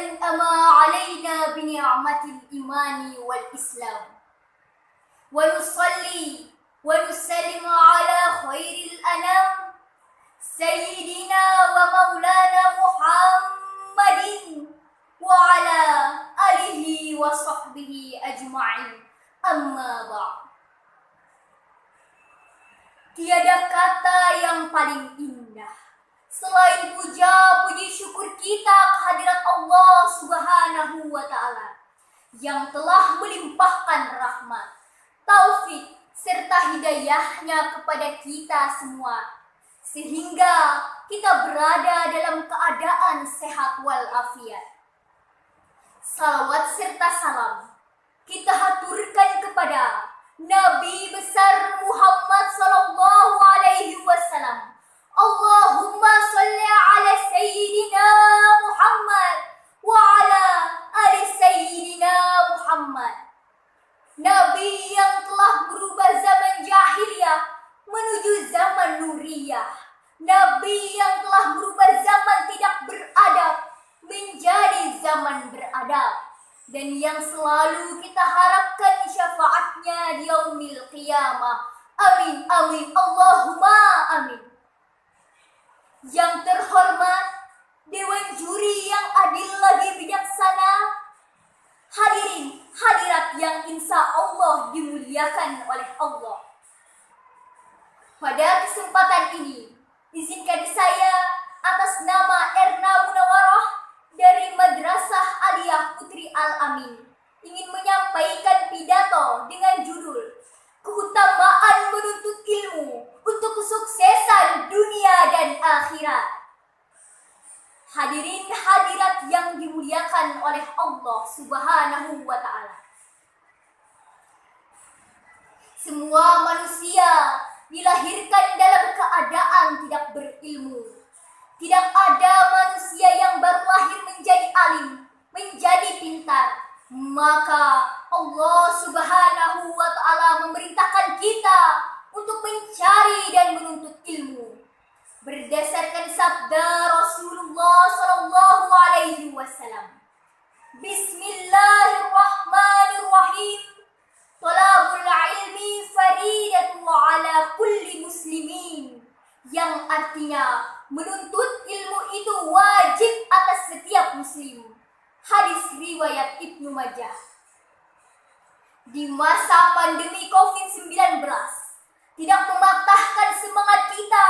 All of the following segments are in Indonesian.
وأنعم علينا بنعمة الإيمان والإسلام، ونصلي ونسلم على خير الأنام سيدنا ومولانا محمد وعلى آله وصحبه أجمعين. Amma ba'd. Tiada kata yang paling indah selain puja puji syukur kita kehadirat Allah Subhanahu wa Ta'ala yang telah melimpahkan rahmat, taufik serta hidayahnya kepada kita semua sehingga kita berada dalam keadaan sehat walafiat. Salawat serta salam kita haturkan kepada Nabi besar Muhammad sallallahu alaihi wasallam. Allahumma salli ala sayyidina Muhammad wa ala ali sayyidina Muhammad. Nabi yang telah berubah zaman jahiliyah menuju zaman nuriyah. Nabi yang telah berubah zaman tidak beradab menjadi zaman beradab. Dan yang selalu kita harapkan syafaatnya di yaumil qiyamah. Amin, amin, Allahumma amin. Yang terhormat, Dewan Juri yang adil lagi bijaksana, hadirin hadirat yang insya Allah dimuliakan oleh Allah. Pada kesempatan ini, izinkan saya atas nama Erna Munawarah dari Madrasah Aliyah Putri Al-Amin ingin menyampaikan pidato dengan judul Keutamaan Menuntut Ilmu untuk Kesuksesan Dunia dan Akhirat. Hadirin hadirat yang dimuliakan oleh Allah Subhanahu wa Ta'ala. Semua manusia dilahirkan dalam keadaan tidak berilmu. Tidak ada manusia yang baru lahir menjadi alim, menjadi pintar. Maka Allah Subhanahu wa Ta'ala memerintahkan kita untuk mencari dan menuntut ilmu. Berdasarkan sabda Rasulullah sallallahu alaihi wasallam. Bismillahirrahmanirrahim. Talabul ilmi faridatu ala kulli muslimin. Yang artinya menuntut ilmu itu wajib atas setiap muslim. Hadis riwayat Ibnu Majah. Di masa pandemi COVID-19 tidak mematahkan semangat kita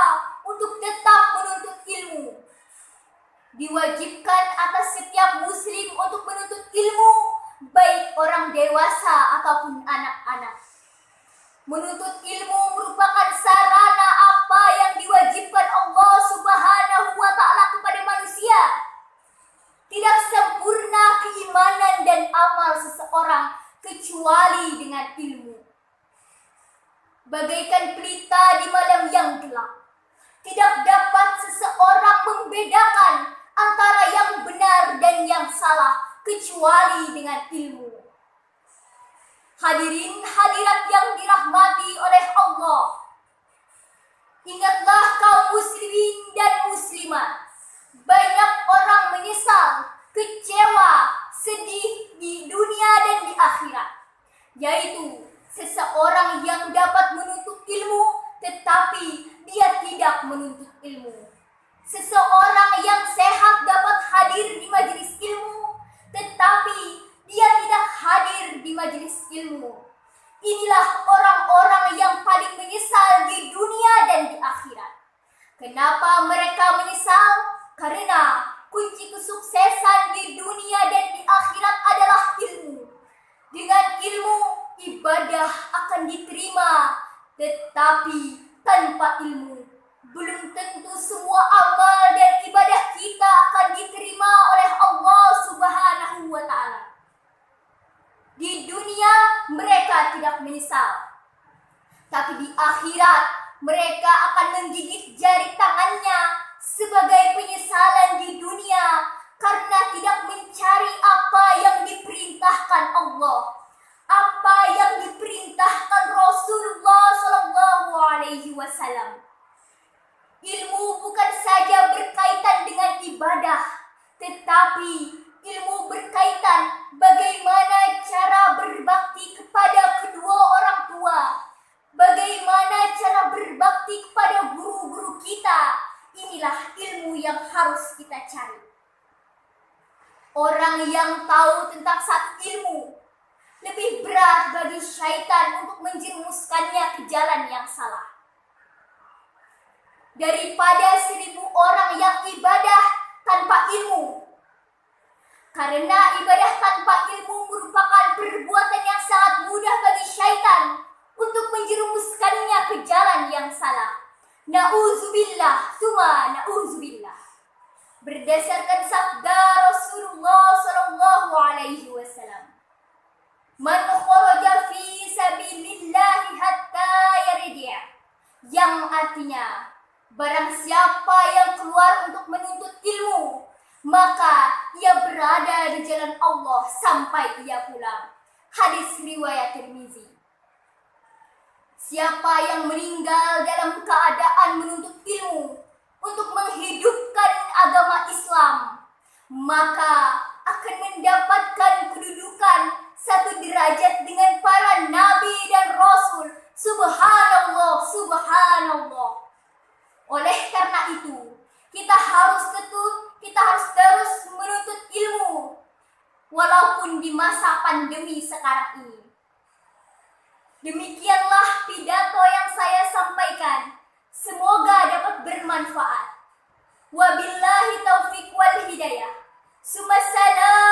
untuk tetap menuntut ilmu. Diwajibkan atas setiap muslim untuk menuntut ilmu, baik orang dewasa ataupun anak-anak. Menuntut ilmu merupakan sarana apa yang diwajibkan Allah Subhanahu wa Ta'ala kepada manusia. Tidak sempurna keimanan dan amal seseorang kecuali dengan ilmu. Bagaikan pelita di malam yang gelap, tidak dapat seseorang membedakan antara yang benar dan yang salah kecuali dengan ilmu. Hadirin hadirat yang dirahmati oleh Allah, ingatlah kaum muslimin dan muslimat, banyak orang menyesal, kecewa, sedih di dunia dan di akhirat, yaitu seseorang yang dapat menuntut ilmu tetapi dia tidak menuntut ilmu. Seseorang yang sehat dapat hadir di majelis ilmu tetapi dia tidak hadir di majelis ilmu. Inilah orang-orang yang paling menyesal di dunia dan di akhirat. Kenapa mereka menyesal? Karena kunci kesuksesan di dunia dan di akhirat adalah ilmu. Dengan ilmu, ibadah akan diterima. Tetapi tanpa ilmu, belum tentu semua amal dan ibadah kita akan diterima oleh Allah Subhanahu wa Ta'ala. Di dunia mereka tidak menyesal, tapi di akhirat mereka akan menggigit jari tangannya sebagai penyesalan di dunia karena tidak mencari apa yang diperintahkan Allah, apa yang diperintahkan Rasulullah sallallahu alaihi wasallam. Ilmu bukan saja berkaitan dengan ibadah, tetapi ilmu berkaitan bagaimana cara berbakti kepada kedua orang tua, bagaimana cara berbakti kepada guru-guru kita. Inilah ilmu yang harus kita cari. Orang yang tahu tentang satu ilmu, lebih berat bagi syaitan untuk menjerumuskannya ke jalan yang salah. Daripada 1000 orang yang ibadah tanpa ilmu. Karena ibadah tanpa ilmu merupakan perbuatan yang sangat mudah bagi syaitan untuk menjerumuskannya ke jalan yang salah. Na'udzubillah, summa na'udzubillah. Berdasarkan sabda Rasulullah sallallahu alaihi wasallam, "Man kharaja fi sabilillah hatta yarji'." Yang artinya, barang siapa yang keluar untuk menuntut ilmu, maka ia berada di jalan Allah sampai ia pulang. Hadis riwayat Tirmizi. Siapa yang meninggal dalam keadaan menuntut ilmu untuk menghidupkan agama Islam, maka akan mendapatkan kedudukan satu derajat dengan para nabi dan rasul. Subhanallah, subhanallah. Oleh karena itu, kita harus terus menuntut ilmu walaupun di masa pandemi sekarang ini. Demikianlah pidato yang saya sampaikan. Semoga dapat bermanfaat. Wabillahi taufiq wal hidayah. Summa salam.